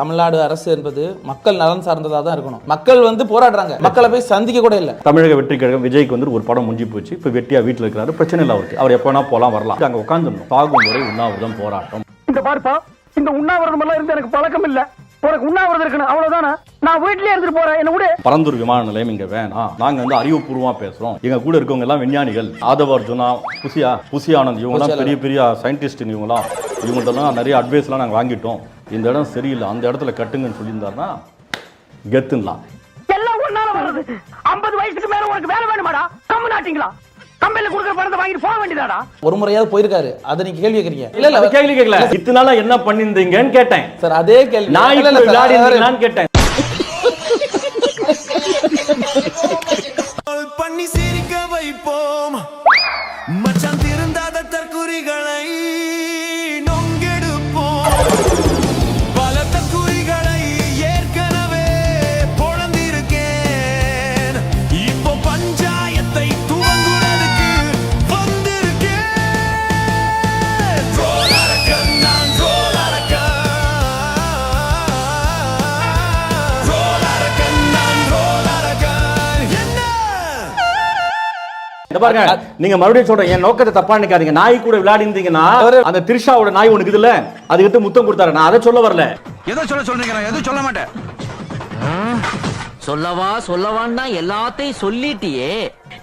தமிழ்நாடு அரசு என்பது மக்கள் நலன் சார்ந்ததாக தான் இருக்கணும். மக்கள் வந்து போராடுறாங்க, மக்களை போய் சந்திக்க கூட இல்லை. தமிழக வெற்றி கழகம் விஜய்க்கு வந்து ஒரு படம் முடிஞ்சு போச்சு. இப்போ வெட்டியா வீட்டில் இருக்கிறாரு, பிரச்சனை இல்லை அவருக்கு. அவர் எப்போ வேணா போலாம் வரலாம். அங்கே உட்காந்துருந்தோம். சாகும் வரை உண்ணாவிரதம் போராட்டம். இந்த பார்ப்பா, இந்த உண்ணாவிரதம் எல்லாம் இருந்து எனக்கு பழக்கம் இல்ல. உனக்கு உண்ணாவிரதம் இருக்கணும் அவ்வளவுதானா? நான் வீட்லயே இருந்துட்டு போறேன், என்ன விடு. பரந்தூர் விமான நிலையம் இங்க வேணாம். நாங்க வந்து அறிவுபூர்வமா பேசுறோம். எங்க கூட இருக்கவங்க எல்லாம் விஞ்ஞானிகள். ஆதவ அர்ஜுனா, புசி ஆனந்த், இவங்க எல்லாம் பெரிய பெரிய சயின்டிஸ்ட். இவங்கள்ட்டலாம் நிறைய அட்வைஸ் எல்லாம் நாங்க வாங்கிட்டோம். இந்த இடம் சரியில்லை, அந்த இடத்துல கட்டுங்கன்னு சொல்லியிருந்தாருன்னா கெத்துலாம். எல்லாம் ஒன்னால வர்றது. 50 வயசுக்கு மேல உனக்கு வேலை வேணுமாடா? கம்மு நாட்டிங்களா? கம்பெனில கொடுக்குற பணத்தை வாங்கிட்டு போக வேண்டியதாடா. ஒரு முறையாவது போயிருக்காரு, அதை நீங்க கேள்வி கேக்குறீங்க. இல்ல கேள்வி கேட்கல. இத்தனை நாளா என்ன பண்ணிருந்தீங்கன்னு கேட்டேன் சார். அதே கேள்வி நான் விளையாடினான்னு கேட்டேன். பண்ணி சிரிக்க வைப்போம் மச்சான், திருந்தாத தற்குறிகளை நொங்கெடுப்போம். பல தற்குறிகளை ஏற்கனவே பொழந்திருக்கேன். இப்போ பஞ்சாயத்தை துவங்குறதுக்கு வந்திருக்கேன். ரோலரக்கன் நான், ரோலரக்கன். ரோலரக்கன் நான், ரோலரக்கன். என்ன பாருங்க, நீங்க மறுபடியும் சொல்றேன், என் நோக்கத்தை தப்பா நினைக்காதீங்க. நாய் கூட விளையாடி இருந்தீங்கன்னா அந்த திரிஷாவோட நாய் உனக்கு இதுல அதுக்கிட்ட முத்தம் கொடுத்தாரு. நான் அதை சொல்ல வரல. ஏதோ சொல்றீங்க, நான் எதுவும் சொல்ல மாட்டேன். சொல்லவான்னா எல்லாத்தையும் சொல்லிட்டியே,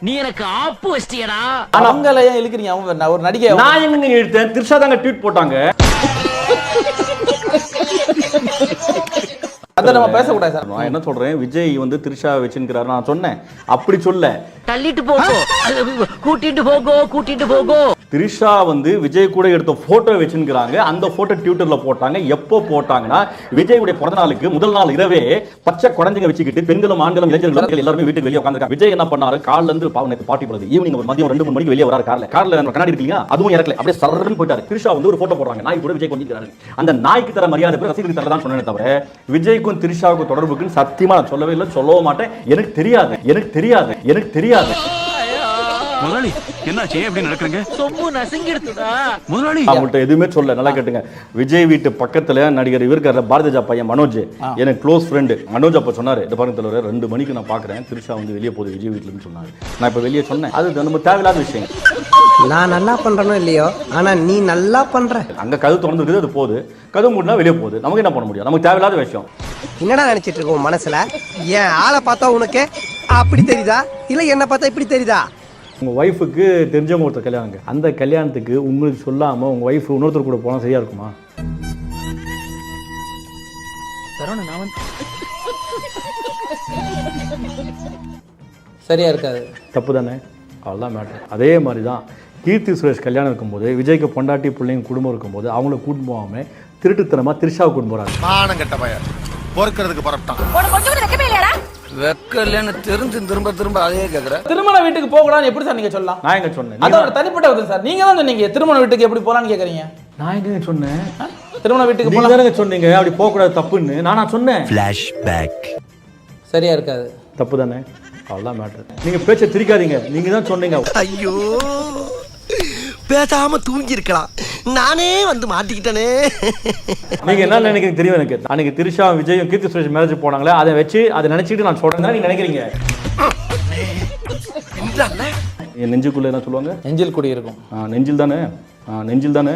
நீ எனக்கு ஆப்பு வச்சிட்டியடா. அவங்கள ஏன் இழுக்கிறீங்க? அவங்க ஒரு நடிகை. நான் எங்க இழுத்தேன்? திரிஷா தாங்க ட்வீட் போட்டாங்க. அதை நம்ம பேசக்கூடாது சார். நான் என்ன சொல்றேன், விஜய் வந்து திரிஷா வச்சிருக்கிறாரு நான் சொன்னேன். அப்படி சொல்ல தள்ளிட்டு போகோ, கூட்டிட்டு போகோ. திரிஷா வந்து விஜய் கூட எடுத்த போட்டோ வச்சிருக்கிறாங்க. அந்த போட்டோ ட்விட்டர்ல போட்டாங்க. எப்போ போட்டாங்கன்னா விஜயுடைய பிறந்த நாளுக்கு முதல் நாள் இரவே பச்சை குழந்தைங்க வச்சுக்கிட்டு பெண்களும் ஆண்களும் இளைஞர்களும் எல்லாரும் வீட்டுக்கு வெளியே உட்கார்ந்திருக்காங்க. விஜய் என்ன பண்ணாரு, காலைல இருந்து நேத்து பார்ட்டி போடுது, ஈவினிங் மதியம் 2-3 மணிக்கு வெளியே வராரு. கார்ல கண்ணாடி இருக்கு இல்லையா, அதுவும் இறக்கல, அப்படியே சரன்னு போயிட்டாரு. திரிஷா வந்து ஒரு போட்டோ போடுறாங்க, நாய் கூட விஜய் கொஞ்சிக்கிறாரு. அந்த நாய்க்கு தர மரியாதை ரசிகருக்கு தரதான் சொன்னேன் தவிர விஜய்க்கும் திரிஷாவுக்கும் தொடர்புக்குன்னு சத்தியமா நான் சொல்லவே இல்லை, சொல்லவும் மாட்டேன். எனக்கு தெரியாது. முதலாளி என்னாச்சு, எப்படி நடக்குறீங்க? சொம்பு நசுங்கிடுதுடா முதலாளி. அவங்கள்ட்ட எதுவுமே சொல்ல, நல்லா கேட்டுங்க. விஜய் வீட்டு பக்கத்துல நடிகர் இவருக்கார பாரதிஜா பையன் மனோஜ், எனக்கு க்ளோஸ் ஃப்ரெண்டு. மனோஜ் அப்ப சொன்னாரு, இந்த பாருங்க தலைவர், 2 மணிக்கு நான் பாக்குறேன் திரிஷா வந்து வெளியே போகுது விஜய் வீட்டுலன்னு சொன்னாரு. நான் இப்ப வெளியே சொன்னேன், அது நம்ம தேவையில்லாத விஷயம். நான் நல்லா பண்றனோ இல்லையோ, ஆனா நீ நல்லா பண்ற. அங்க கதவு திறந்து இருக்குது, அது போகுது. கதவு மூடினா வெளியே போகுது. நமக்கு என்ன பண்ண முடியும்? நமக்கு தேவையில்லாத விஷயம். என்னடா நினைச்சிட்டு இருக்கோம் மனசுல? ஏன் ஆளை பார்த்தா உனக்கு அப்படி தெரியுதா, இல்ல என்ன பார்த்தா இப்படி தெரியுதா? உங்க ஒய்ஃபுக்கு தெரிஞ்சவங்க ஒருத்தர் கல்யாணங்க, அந்த கல்யாணத்துக்கு உங்களுக்கு சொல்லாம உங்க ஒய்ஃப் இன்னொருத்தர் கூட போனா சரியா இருக்குமா? சரியா இருக்காது, தப்பு தானே? அவ்வளோதான் மேட்டர். அதே மாதிரி தான் கீர்த்தி சுரேஷ் கல்யாணம் இருக்கும்போது விஜய்க்கு பொண்டாட்டி பிள்ளைங்க குடும்பம் இருக்கும்போது அவங்கள கூட்டு போகாம திருட்டுத்தனமா திரிஷாவை கூட்டு போறாங்க. மானம் கெட்ட பையன் பொறுக்கிறதுக்கு புறப்பட்டான். வெக்கலன்னு தெரிஞ்சு திரும்ப அதே கேக்குறேன். திருமண வீட்டுக்கு போக கூடாதுன்னு எப்படி சார் நீங்க சொல்லலாம்? நான் எங்க சொன்னேன்? அது ஒரு தனிப்பட்ட விதம் சார். நீங்க தான் சொன்னீங்க திருமண வீட்டுக்கு எப்படி போலான்னு கேக்குறீங்க. நான் எங்க சொன்னேன்? திருமண வீட்டுக்கு நீங்க தானே சொன்னீங்க அப்படி போக கூடாது தப்புன்னு. நானா சொன்னேன்? ஃபிளாஷ்பேக். சரியா இருக்காது, தப்பு தானே? அவ்வளோதான் மேட்டர். நீங்க பேச்ச திரிக்காதீங்க. நீங்க தான் சொன்னீங்க. ஐயோ, பேசாம தூங்கி இருக்கலாம், நானே வந்து மாட்டிக்கிட்டனே. நீங்க என்ன நினைக்கிறீங்க தெரியும் எனக்கு. அன்னைக்கு திரிஷா விஜயும் கீர்த்தி சுரேஷ் மேரேஜ் போனாங்களே, அதை வச்சு அதை நினைச்சிட்டு நான் சொல்றேன் நீங்க நினைக்கிறீங்க. என் நெஞ்சுக்குள்ள என்ன சொல்லுவாங்க? நெஞ்சில் குடி இருக்கும். நெஞ்சில் தானே, நெஞ்சில் தானே.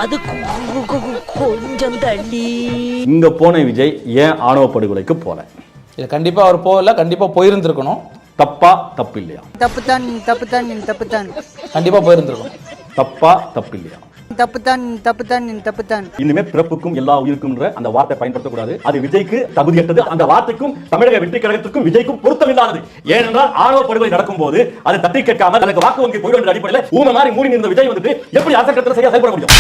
அது கொஞ்சம் தள்ளி. இங்க போன விஜய் ஏன் ஆணவ படுகொலைக்கு போல? இல்ல கண்டிப்பா அவர் போகல, கண்டிப்பா போயிருந்திருக்கணும். தப்பா? தப்பு இல்லையா? தப்புதான். கண்டிப்பா போயிருந்திருக்கணும். தப்பா? தப்பு இல்லையா? தப்புதான். இனிமே பிறப்புக்கும் எல்லா உயிருக்கும்ன்ற அந்த வார்த்தை பயன்படுத்தக்கூடாது. அது விஜய்க்கு தகுதியற்றது. அந்த வார்த்தைக்கும் தமிழக வெற்றி கழகத்திற்கும் விஜய்க்கும் பொருத்தம் இல்லாதது. ஏனென்றால் ஆணவ படுகொலை நடக்கும் போது அதை தட்டி கேட்காமல் எனக்கு வாக்கு வங்கி போய்விட அடிப்படையில் ஊமை மாதிரி மூடி இருந்த விஜய் வந்துட்டு எப்படி அரசாங்கத்தில் சரியா செயல்பட முடியும்?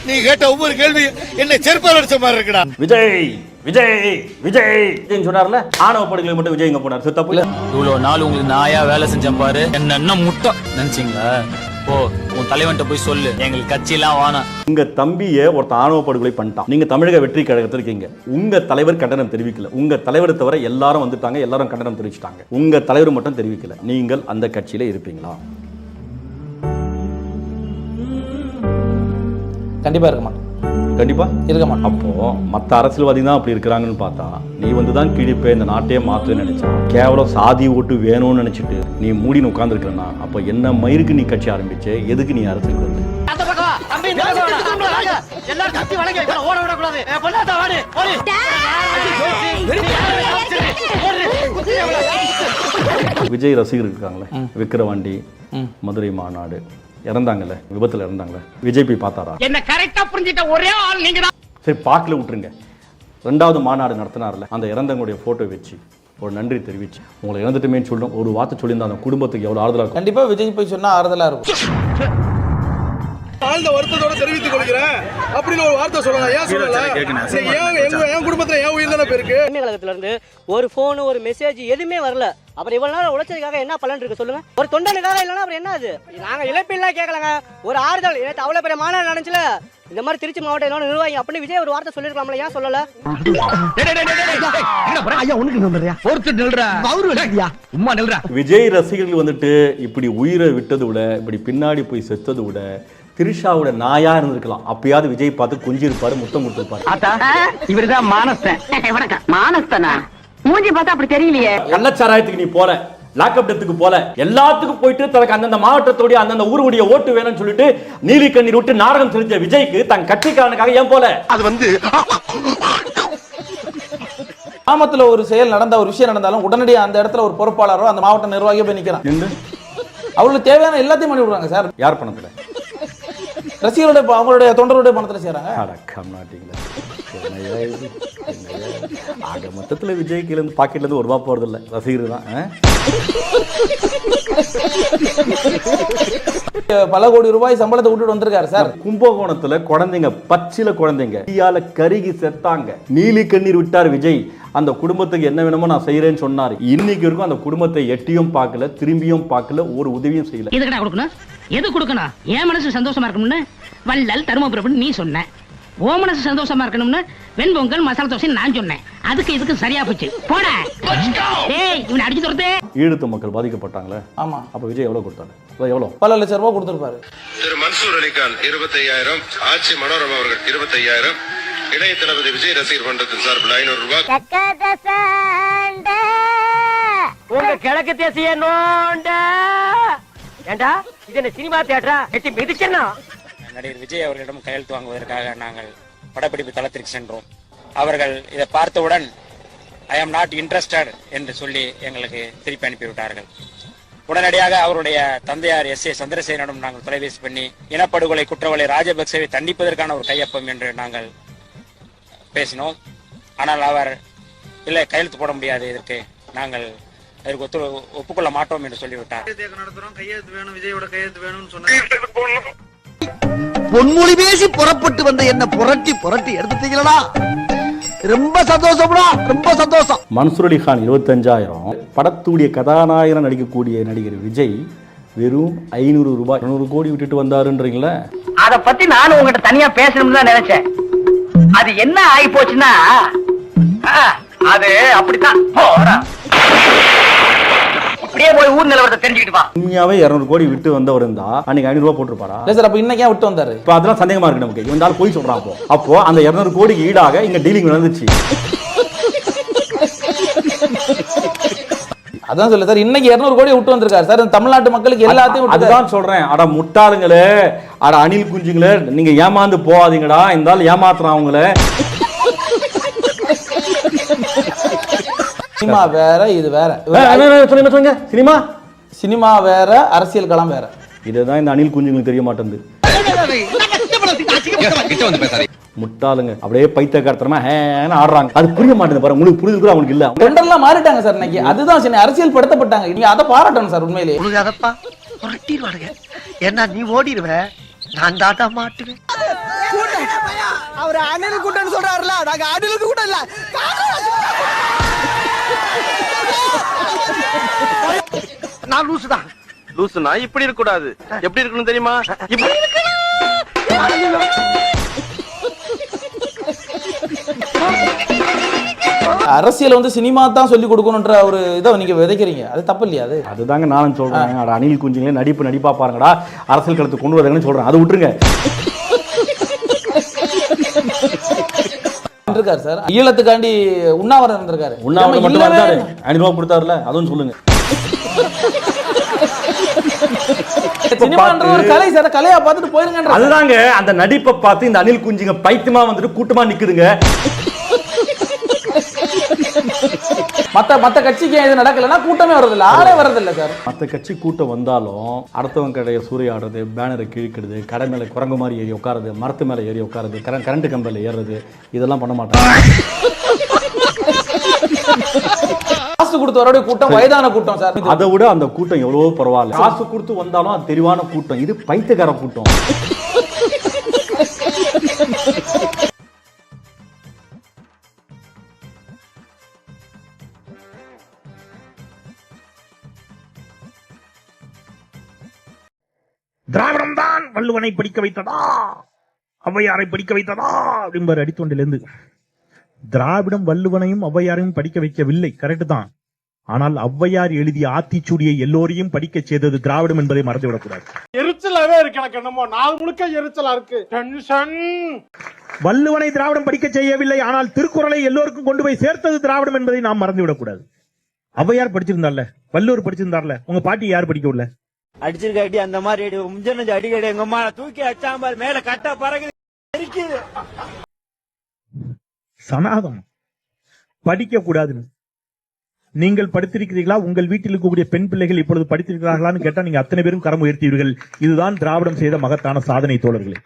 நீ கேட்ட ஒவ்வொரு கேள்வி என்ன செருப்பால் அடிச்ச மாதிரி இருக்குடா. விஜய் சொன்னார்ல, ஆணவ படுகொலை மட்டும் விஜய் இங்க போனார். தப்பு இல்ல. இவ்வளவு நாள் உங்களுக்கு நாயா வேலை செஞ்சேன் பாரு, என்ன முட்டை நினைச்சீங்களா? போ உன் தலைவன்ட்ட போய் சொல்லு, எங்களுக்கு கட்சியெல்லாம் வானா. உங்க தம்பியை ஒருத்த ஆணவ படுகொலை பண்ணிட்டான். நீங்க தமிழக வெற்றி கழகத்தில் இருக்கீங்க. உங்க தலைவர் கண்டனம் தெரிவிக்கல. உங்க தலைவரை தவிர எல்லாரும் வந்துட்டாங்க, எல்லாரும் கண்டனம் தெரிவிச்சிட்டாங்க. உங்க தலைவர் மட்டும் தெரிவிக்கல. நீங்கள் அந்த கட்சியில இருப்பீங்களா? கண்டிப்பா இருக்க மாட்டோம். கண்டிப்பா இருக்க மாட்டோம். அப்போ மற்ற அரசியல்வாதி தான் அப்படி இருக்கிறாங்கன்னு பார்த்தா நீ வந்து தான் கிழிப்ப இந்த நாட்டையே மாத்துன்னு நினைச்சேன். கேவலம் சாதி ஓட்டு வேணும்னு நினைச்சிட்டு நீ மூடின்னு உட்கார்ந்துருக்கா, அப்ப என்ன மயிருக்கு நீ கட்சி ஆரம்பிச்ச? எதுக்கு நீ அரசியலுக்கு வந்து? விஜய் ரசிகர் இருக்காங்களே, விக்கிரவாண்டி மதுரை மாநாடு இறந்தாங்கல்ல, விபத்துல இறந்தாங்கல்ல, விஜய் போய் பார்த்தாரா? என்ன கரெக்டா புரிஞ்சிட்ட ஒரே ஆள் நீங்க தான். சரி, பார்க்கல விட்டுருங்க. 2வது மாநாடு நடத்தினார்ல, அந்த இறந்தவங்களுடைய போட்டோ வச்சு ஒரு நன்றி தெரிவிச்சு உங்களை இறந்துட்டுமேன்னு சொல்லணும் ஒரு வார்த்தை சொல்லியிருந்தா அந்த குடும்பத்துக்கு எவ்வளவு ஆறுதலா இருக்கும். கண்டிப்பா விஜய் போய் சொன்னா ஆறுதலா இருக்கும். ஆழ்ந்த வருத்தத்தோட தெரிவித்துக் கொள்கிறேன் அப்படின்னு ஒரு வார்த்தை சொல்லலாம். ஏன் சொல்லலாம்? என் குடும்பத்துல என் உயிர் தானே இருக்கு. கழகத்துல இருந்து ஒரு போன் ஒரு மெசேஜ் எதுவுமே வரல. அப்புறம் இவ்வளவு நேரம் உழைச்சதுக்காக என்ன பலன் இருக்கு சொல்லுங்க? ஒரு தொண்டனுக்காக இல்லைன்னா அப்புறம் என்ன அது? நாங்க இழப்பீல்லாம் கேட்கலங்க, ஒரு ஆறுதல். எனக்கு அவ்வளவு பெரிய மாநாடு நடந்துச்சுல, இந்த மாதிரி திருச்சி மாவட்டம் என்னோட நிர்வாகி அப்படின்னு விஜய் ஒரு வார்த்தை சொல்லிருக்கலாம்ல, ஏன் சொல்லல? விஜய் ரசிகர்கள் வந்துட்டு இப்படி உயிரை விட்டதை விட இப்படி பின்னாடி போய் செத்ததை விட திரிஷாவோட நாயா இருந்திருக்கலாம். அப்பயாவது விஜய் பார்த்து கொஞ்சி இருப்பாரு, முத்தம் கொடுத்திருப்பாரு. இவருதான் மானஸ்தன். மானஸ்தனா? மூஞ்சி பார்த்தா அப்படி தெரியலையே. கள்ளச்சாராயத்துக்கு நீ போல, லாக்அப் டெத்துக்கு போல, எல்லாத்துக்கும் போயிட்டு தனக்கு அந்தந்த மாவட்டத்தோடைய அந்தந்த ஊருடைய ஓட்டு வேணும்னு சொல்லிட்டு நீலி கண்ணீர் விட்டு நாடகம் செலுத்திய விஜய்க்கு தன் கட்சிக்காரனுக்காக ஏன் போல? அது வந்து கிராமத்துல ஒரு செயல் நடந்த ஒரு விஷயம் நடந்தாலும் உடனடியாக அந்த இடத்துல ஒரு பொறுப்பாளரோ அந்த மாவட்ட நிர்வாகியோ போய் நிக்கிறான். அவங்களுக்கு தேவையான எல்லாத்தையும் பண்ணி விடுறாங்க சார். யார் பணத்துல? ரசிகர்களுடைய அவங்களுடைய தொண்டருடைய பணத்துல செய்யறாங்க. ஆக மொத்தத்துல விஜய் கீழ இருந்து பாக்கெட்ல இருந்து ஒரு ரூபா போறது இல்ல, ரசிகர் தான். பல கோடி ரூபாய் சம்பளத்தை விட்டுட்டு வந்திருக்காரு சார். கும்பகோணத்துல குழந்தைங்க, பச்சில குழந்தைங்க தீயால கருகி செத்தாங்க. நீலி கண்ணீர் விட்டார் விஜய். அந்த குடும்பத்துக்கு என்ன வேணுமோ நான் செய்யறேன்னு சொன்னாரு. இன்னைக்கு இருக்கும் அந்த குடும்பத்தை எட்டியும் பார்க்கல, திரும்பியும் பார்க்கல, ஒரு உதவியும் செய்யல. எதுக்கு கொடுக்கணும்? எது கொடுக்கணும்? என் மனசு சந்தோஷமா இருக்கணும்னு வள்ளல் தருமபுரம் நீ சொன்ன, ஓ மனசு சந்தோஷமா இருக்கணும்னு வெண்பொங்கல் மசாலா தோசை நான் சொன்னேன். அதுக்கு இதுக்கு சரியா போச்சு. போட இவனை அடிச்சு துரத்தே. ஈழத்து மக்கள் பாதிக்கப்பட்டாங்களே, ஆமா. அப்ப விஜய் எவ்வளவு கொடுத்தாரு? எவ்வளவு? பல லட்சம் ரூபாய் கொடுத்திருப்பாரு. திரு மன்சூர் அலிகான் 25,000, ஆட்சி மனோரமா அவர்கள் 25,000, இளைய தளபதி விஜய் ரசிகர் மன்றத்தின் சார்பில் 500 ரூபாய். உங்க கிழக்கு தேசிய நோண்ட ஏண்டா இது என்ன சினிமா தியேட்டரா? எட்டி மிதிச்சனா? நடிகர் விஜய் அவர்களிடம் கையெழுத்து வாங்குவதற்காக நாங்கள் படப்பிடிப்பு தளத்திற்கு சென்றோம். அவர்கள் இதை பார்த்தவுடன் ஐ ஆம் நாட் இன்ட்ரெஸ்டட் என்று சொல்லி எங்களுக்கு திருப்பி அனுப்பிவிட்டார்கள். உடனடியாக அவருடைய தந்தையார் S.A. சந்திரசேகரனிடம் நாங்கள் தொலைபேசி பண்ணி இனப்படுகொலை குற்றவாளி ராஜபக்சேவை தண்டிப்பதற்கான ஒரு கையொப்பம் என்று நாங்கள் பேசினோம். ஆனால் அவர் இல்லை, கையெழுத்து போட முடியாது, இதற்கு நாங்கள் அதற்கு ஒப்புக்கொள்ள மாட்டோம் என்று சொல்லிவிட்டார். பொன்மொழி பேசி புறப்பட்டு வந்த என்ன புரட்டி புரட்டி எடுத்துட்டீங்களா? ரொம்ப சந்தோஷம்டா, ரொம்ப சந்தோஷம். மன்சூர் அலிகான் 25,000, படத்துடைய கதாநாயகன் நடிக்கக்கூடிய நடிகர் விஜய் வெறும் 500 ரூபாய், 200 கோடி விட்டுட்டு வந்தாருன்றீங்களா? அத பத்தி நானும் உங்ககிட்ட தனியா பேசணும்னு தான் நினைச்சேன். அது என்ன ஆகி போச்சுன்னா, அது அப்படித்தான். அப்படியே போய் ஊர் நிலவரத்தை தெரிஞ்சுக்கிட்டு வா. உண்மையாவே 200 கோடி விட்டு வந்தவர் இருந்தா அன்னைக்கு 500 ரூபாய் போட்டுருப்பாரா? இல்ல சார், அப்ப இன்னைக்கு ஏன் விட்டு வந்தாரு? இப்ப அதெல்லாம் சந்தேகமா இருக்கு நமக்கு. இவன் போய் சொல்றான். அப்போ அந்த 200 கோடிக்கு ஈடாக இங்க டீலிங் நடந்துச்சு. அதான் சொல்ல சார், இன்னைக்கு 200 கோடி விட்டு வந்திருக்காரு சார். தமிழ்நாட்டு மக்களுக்கு எல்லாத்தையும் அதுதான் சொல்றேன். அட முட்டாளுங்களே, அட அணில் குஞ்சுங்களே, நீங்க ஏமாந்து போகாதீங்கடா. இந்த ஏமாத்துறான் அவங்கள. சினிமா வேற, இது வேற. சினிமா சினிமா வேற, அரசியல் களம் வேற. இதுதான் இந்த அணில் குஞ்சுங்களுக்கு தெரிய மாட்டேங்குது. முட்டாளுங்க அப்படியே பைத்தியக்காரத்தனமா ஆடுறாங்க. அது புரிய மாட்டேங்குது பாரு. உங்களுக்கு புரியுது கூட அவங்களுக்கு இல்ல. தொண்டர்லாம் மாறிட்டாங்க சார் இன்னைக்கு. அதுதான் சரி, அரசியல் படுத்தப்பட்டாங்க. நீங்க அதை பாராட்டணும் சார். உண்மையிலேயே அதப்பா புரட்டிடுவானுங்க. ஏன்னா நீ ஓடிடுவ, நான் தாட்டா மாட்டுவேன். அவர் அணில் கூட்டன்னு சொல்றாருல, நாங்க அணிலுக்கு கூட இல்ல. நான் லூசுதான். லூசுனா இப்படி இருக்க கூடாது. எப்படி இருக்கணும் தெரியுமா? இப்படி அரசியல் வந்து சினிமா தான் சொல்லி கொடுக்கணும்ன்ற ஒரு இதை நீங்க விதைக்கிறீங்க. அது தப்பு இல்லையா? அதுதாங்க நானும் சொல்றேன். அணில் குஞ்சுங்களே நடிப்பா பாருங்கடா, அரசியல் களத்துக்கு கொண்டு வரதுன்னு சொல்றேன். அதை விட்டுருங்க. இருக்காரு சார், ஈழத்துக்காண்டி உண்ணாவிரதம் இருந்திருக்காரு. உண்ணாவிரதம் மட்டும் வந்தாரு, 500 ரூபாய் கொடுத்தாருல, அதுவும் சொல்லுங்க. சினிமான்ற ஒரு கலை சார், கலையா பார்த்துட்டு போயிருங்க. அதுதாங்க, அந்த நடிப்பை பார்த்து இந்த அணில் குஞ்சுங்க பைத்தியமா வந்துட்டு கூட்டமா நிக்குதுங்க. மத்த கட்சிக்கு இது நடக்கலன்னா கூட்டமே வரதில்ல, ஆளே வரதில்ல சார். மற்ற கட்சி கூட்டம் வந்தாலும் அடுத்தவங்க கடையை சூறையாடுறது, பேனரை கிழிக்கிறது, கடை மேல குரங்கு மாதிரி ஏறி உட்காருது, மரத்து மேல ஏறி உட்காருது, கரண்ட் கம்பில ஏறுறது, இதெல்லாம் பண்ண மாட்டாங்க. காசு கொடுத்து வரக்கூடிய கூட்டம் வயதான கூட்டம் சார். அதை விட அந்த கூட்டம் எவ்வளவோ பரவாயில்ல. காசு கொடுத்து வந்தாலும் அது தெளிவான கூட்டம், இது பைத்தியக்கார கூட்டம். திராவிடம் தான் வள்ளுவனை படிக்க வைத்ததா, ஔவையாரை படிக்க வைத்ததா அப்படிம்பாரு அடித்தொண்டிலிருந்து. திராவிடம் வள்ளுவனையும் ஔவையாரையும் படிக்க வைக்கவில்லை, கரெக்ட் தான். ஆனால் ஔவையார் எழுதிய ஆத்திச்சூடியை எல்லோரையும் படிக்க செய்தது திராவிடம் என்பதை மறந்துவிடக்கூடாது. எரிச்சலாவே இருக்கு எனக்கு, என்னமோ நாள் முழுக்க எரிச்சலா இருக்கு, டென்ஷன். வள்ளுவனை திராவிடம் படிக்க செய்யவில்லை, ஆனால் திருக்குறளை எல்லோருக்கும் கொண்டு போய் சேர்த்தது திராவிடம் என்பதை நாம் மறந்துவிடக்கூடாது. ஔவையார் படிச்சிருந்தார்ல, வள்ளுவர் படிச்சிருந்தார்ல, உங்க பாட்டி யார் படிக்க உள்ள? அடிச்சிருக்க அடி அந்த மாதிரி அடி முஞ்சனஞ்சு அடிக்கடி எங்க அம்மா தூக்கி அச்சாம்பார் மேல கட்ட பறகு சனாதம் படிக்க கூடாதுன்னு. நீங்கள் படித்திருக்கிறீர்களா? உங்கள் வீட்டில் இருக்கக்கூடிய பெண் பிள்ளைகள் இப்பொழுது படித்திருக்கிறார்களான்னு கேட்டா நீங்க அத்தனை பேரும் கரம் உயர்த்தீர்கள். இதுதான் திராவிடம் செய்த மகத்தான சாதனை தோழர்களே.